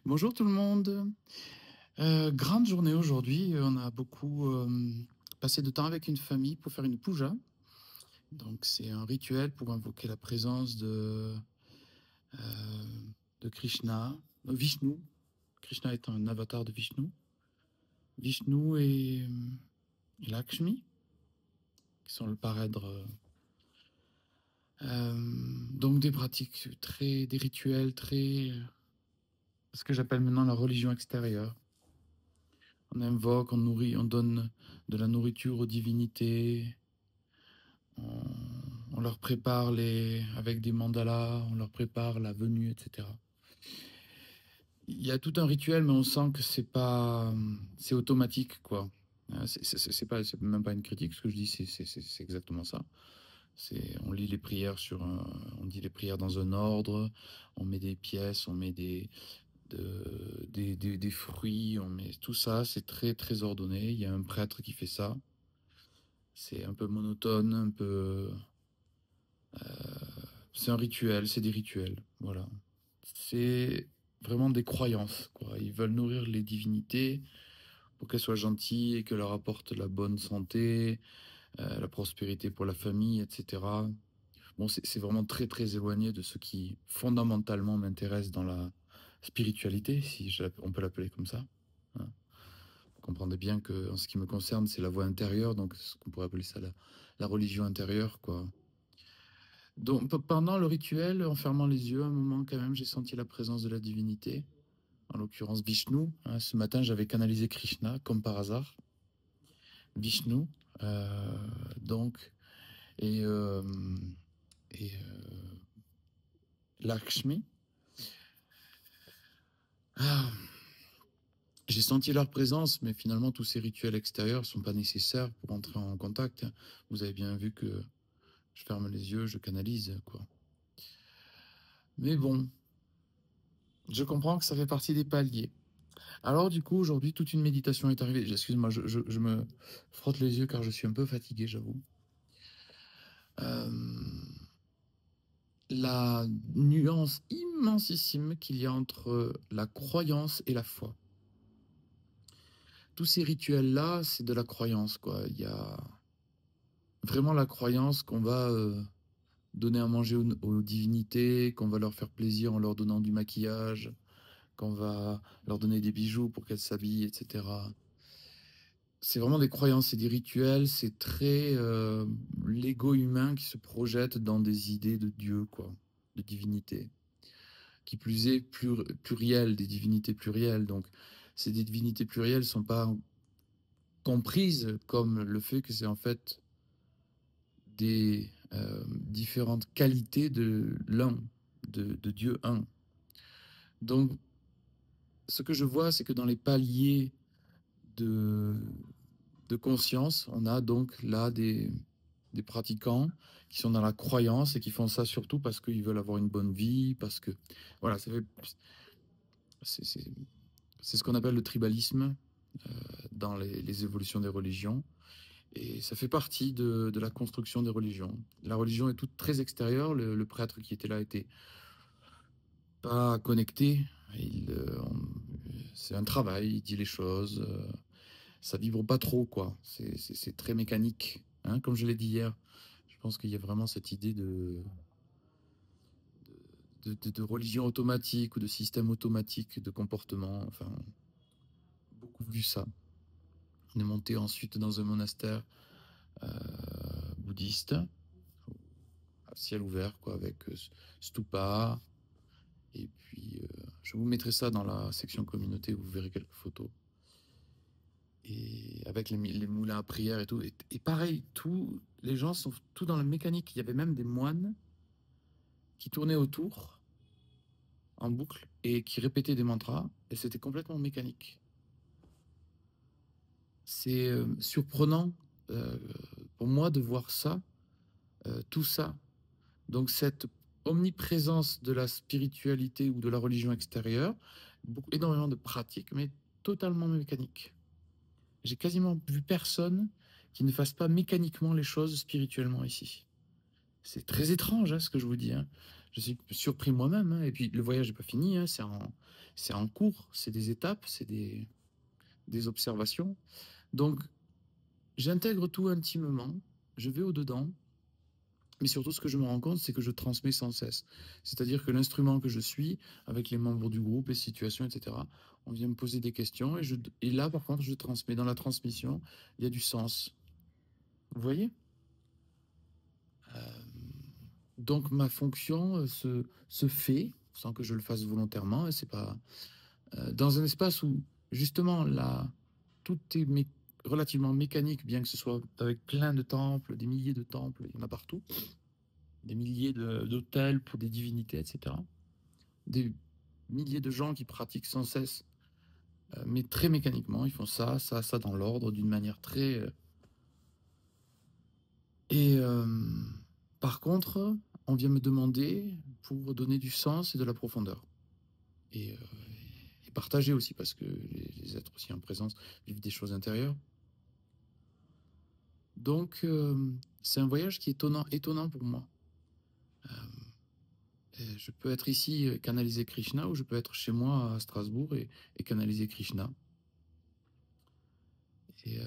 Bonjour tout le monde. Grande journée aujourd'hui. On a beaucoup passé de temps avec une famille pour faire une puja. Donc c'est un rituel pour invoquer la présence euh, de Krishna, Vishnu. Krishna est un avatar de Vishnu. Vishnu et Lakshmi, qui sont le parèdre. Donc des pratiques des rituels très, ce que j'appelle maintenant la religion extérieure. On invoque, on nourrit, on donne de la nourriture aux divinités. On, on leur prépare avec des mandalas, on leur prépare la venue, etc. Il y a tout un rituel, mais on sent que c'est automatique, quoi. C'est même pas une critique, ce que je dis, c'est exactement ça. On lit les prières on dit les prières dans un ordre, on met des pièces, on met des fruits, on met tout ça, c'est très très ordonné. Il y a un prêtre qui fait ça. C'est un peu monotone, c'est un rituel, c'est des rituels, voilà. C'est vraiment des croyances, quoi. Ils veulent nourrir les divinités pour qu'elles soient gentilles et que leur apportent la bonne santé, la prospérité pour la famille, etc. Bon, c'est vraiment très très éloigné de ce qui fondamentalement m'intéresse dans la spiritualité, on peut l'appeler comme ça, hein. Vous comprendrez bien que, en ce qui me concerne, c'est la voie intérieure, donc ce qu'on pourrait appeler ça la religion intérieure, quoi. Donc, pendant le rituel, en fermant les yeux, à un moment, quand même, j'ai senti la présence de la divinité, en l'occurrence Vishnu, hein. Ce matin, j'avais canalisé Krishna, comme par hasard. Vishnu, euh, donc, et, euh, et Lakshmi. Ah, j'ai senti leur présence, mais finalement, tous ces rituels extérieurs sont pas nécessaires pour entrer en contact, hein. Vous avez bien vu que je ferme les yeux, je canalise, quoi. Mais bon, je comprends que ça fait partie des paliers. Alors du coup, aujourd'hui, toute une méditation est arrivée. Excuse-moi, je me frotte les yeux car je suis un peu fatigué, j'avoue. Euh, la nuance immensissime qu'il y a entre la croyance et la foi. Tous ces rituels-là, c'est de la croyance, quoi. Il y a vraiment la croyance qu'on va donner à manger aux divinités, qu'on va leur faire plaisir en leur donnant du maquillage, qu'on va leur donner des bijoux pour qu'elles s'habillent, etc. C'est vraiment des croyances, c'est des rituels, c'est très l'ego humain qui se projette dans des idées de Dieu, quoi, de divinité. Qui plus est, pluriel, des divinités plurielles. Donc, ces divinités plurielles sont pas comprises comme le fait que c'est en fait des différentes qualités de l'un, de Dieu un. Donc, ce que je vois, c'est que dans les paliers de, de conscience, on a donc là des pratiquants qui sont dans la croyance et qui font ça surtout parce qu'ils veulent avoir une bonne vie, parce que, voilà, c'est c'est ce qu'on appelle le tribalisme dans les évolutions des religions. Et ça fait partie de la construction des religions. La religion est toute très extérieure. Le prêtre qui était là était pas connecté. C'est un travail, il dit les choses. Ça vibre pas trop, quoi. C'est très mécanique, hein, comme je l'ai dit hier. Je pense qu'il y a vraiment cette idée de religion automatique ou de système automatique de comportement. Enfin, beaucoup vu ça. On est monté ensuite dans un monastère bouddhiste, à ciel ouvert, quoi, avec stupa. Et puis, je vous mettrai ça dans la section communauté, vous verrez quelques photos. Et avec les moulins à prière et tout. Et pareil, les gens sont tout dans la mécanique. Il y avait même des moines qui tournaient autour en boucle et qui répétaient des mantras. Et c'était complètement mécanique. C'est surprenant euh, pour moi de voir ça, tout ça. Donc cette omniprésence de la spiritualité ou de la religion extérieure, énormément de pratiques, mais totalement mécanique. J'ai quasiment vu personne qui ne fasse pas mécaniquement les choses spirituellement ici. C'est très étrange, hein, ce que je vous dis, hein. Je suis surpris moi-même, hein, et puis le voyage n'est pas fini, hein, c'est en cours, c'est des étapes, c'est des observations. Donc, j'intègre tout intimement, je vais au-dedans, mais surtout ce que je me rends compte, c'est que je transmets sans cesse. C'est-à-dire que l'instrument que je suis, avec les membres du groupe, les situations, etc., on vient me poser des questions, et là, par contre, je transmets. Dans la transmission, il y a du sens. Vous voyez? Euh, donc ma fonction se fait, sans que je le fasse volontairement, et c'est pas dans un espace où justement là, tout est relativement mécanique, bien que ce soit avec plein de temples, des milliers de temples, il y en a partout, des milliers d'hôtels pour des divinités, etc. Des milliers de gens qui pratiquent sans cesse, mais très mécaniquement, ils font ça, ça, ça dans l'ordre, d'une manière très... Et par contre, on vient me demander pour donner du sens et de la profondeur. Et, et partager aussi, parce que les êtres aussi en présence vivent des choses intérieures. Donc, c'est un voyage qui est étonnant pour moi. Je peux être ici canaliser Krishna, ou je peux être chez moi à Strasbourg et canaliser Krishna. Et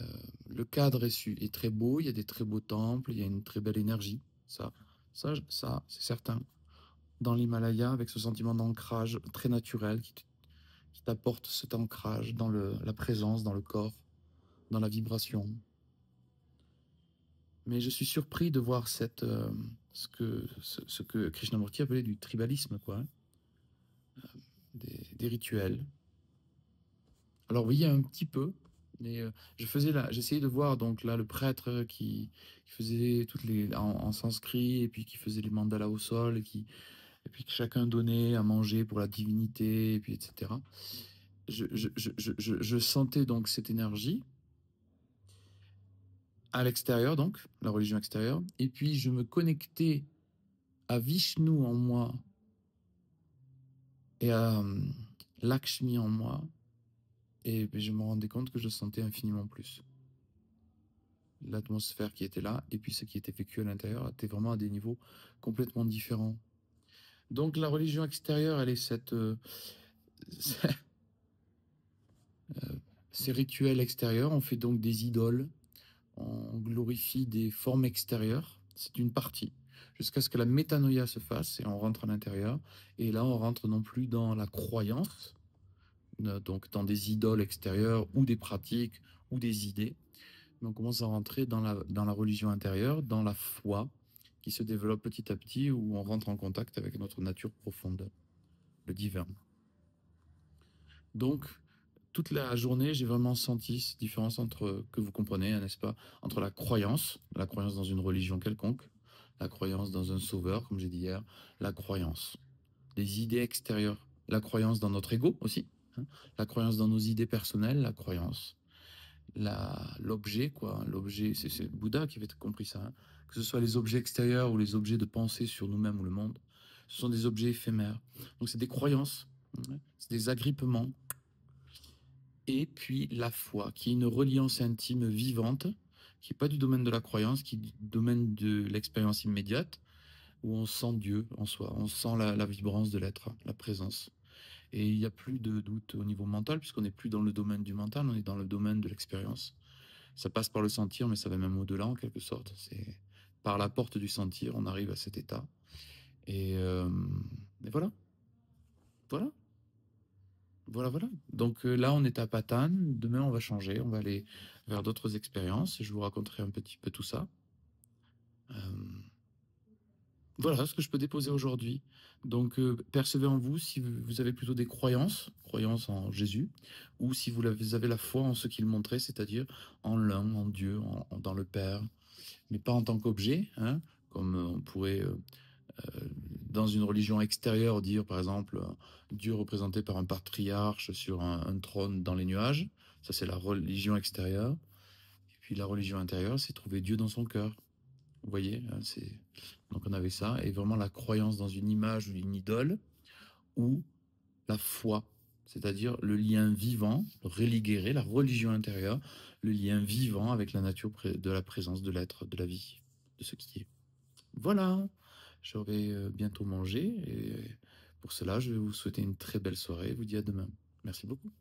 le cadre est très beau, il y a des très beaux temples, il y a une très belle énergie. Ça c'est certain. Dans l'Himalaya, avec ce sentiment d'ancrage très naturel qui t'apporte cet ancrage dans la présence, dans le corps, dans la vibration. Mais je suis surpris de voir ce que Krishnamurti appelait du tribalisme, quoi, hein. Des rituels. Alors oui, il y a un petit peu, mais j'essayais de voir donc là le prêtre qui faisait en sanskrit, et puis qui faisait les mandalas au sol, et puis que chacun donnait à manger pour la divinité, et puis etc. Je sentais donc cette énergie à l'extérieur, donc la religion extérieure, et puis je me connectais à Vishnu en moi et à Lakshmi en moi, et puis je me rendais compte que je sentais infiniment plus. L'atmosphère qui était là, et puis ce qui était vécu à l'intérieur, était vraiment à des niveaux complètement différents. Donc la religion extérieure, elle est ces rituels extérieurs. On fait donc des idoles, on glorifie des formes extérieures, c'est une partie, jusqu'à ce que la métanoïa se fasse, et on rentre à l'intérieur, et là on rentre non plus dans la croyance, donc dans des idoles extérieures, ou des pratiques, ou des idées, mais on commence à rentrer dans la religion intérieure, dans la foi, qui se développe petit à petit, où on rentre en contact avec notre nature profonde, le divin. Donc, toute la journée, j'ai vraiment senti cette différence entre, que vous comprenez, hein, n'est-ce pas, entre la croyance dans une religion quelconque, la croyance dans un sauveur, comme j'ai dit hier, la croyance, les idées extérieures, la croyance dans notre ego aussi, hein, la croyance dans nos idées personnelles, la croyance, l'objet, quoi, l'objet, c'est Bouddha qui avait compris ça, hein, que ce soit les objets extérieurs ou les objets de pensée sur nous-mêmes ou le monde, ce sont des objets éphémères. Donc c'est des croyances, hein, c'est des agrippements. Et puis la foi, qui est une reliance intime vivante, qui n'est pas du domaine de la croyance, qui est du domaine de l'expérience immédiate, où on sent Dieu en soi, on sent la vibrance de l'être, la présence. Et il n'y a plus de doute au niveau mental, puisqu'on n'est plus dans le domaine du mental, on est dans le domaine de l'expérience. Ça passe par le sentir, mais ça va même au-delà en quelque sorte. C'est par la porte du sentir, on arrive à cet état. Et voilà, voilà. Voilà. Donc là, on est à Patane. Demain, on va changer. On va aller vers d'autres expériences. Et je vous raconterai un petit peu tout ça. Euh, voilà ce que je peux déposer aujourd'hui. Donc, percevez en vous si vous avez plutôt des croyances en Jésus, ou si vous avez la foi en ce qu'il montrait, c'est-à-dire en l'un, en Dieu, dans le Père, mais pas en tant qu'objet, hein, comme on pourrait dans une religion extérieure dire, par exemple, Dieu représenté par un patriarche sur un trône dans les nuages. Ça, c'est la religion extérieure. Et puis la religion intérieure, c'est trouver Dieu dans son cœur. Vous voyez, hein, donc on avait ça. Et vraiment la croyance dans une image ou une idole, ou la foi, c'est-à-dire le lien vivant, le religere, la religion intérieure, le lien vivant avec la nature de la présence de l'être, de la vie, de ce qui est. Voilà. Je vais, bientôt manger et pour cela, je vais vous souhaiter une très belle soirée et vous dis à demain. Merci beaucoup.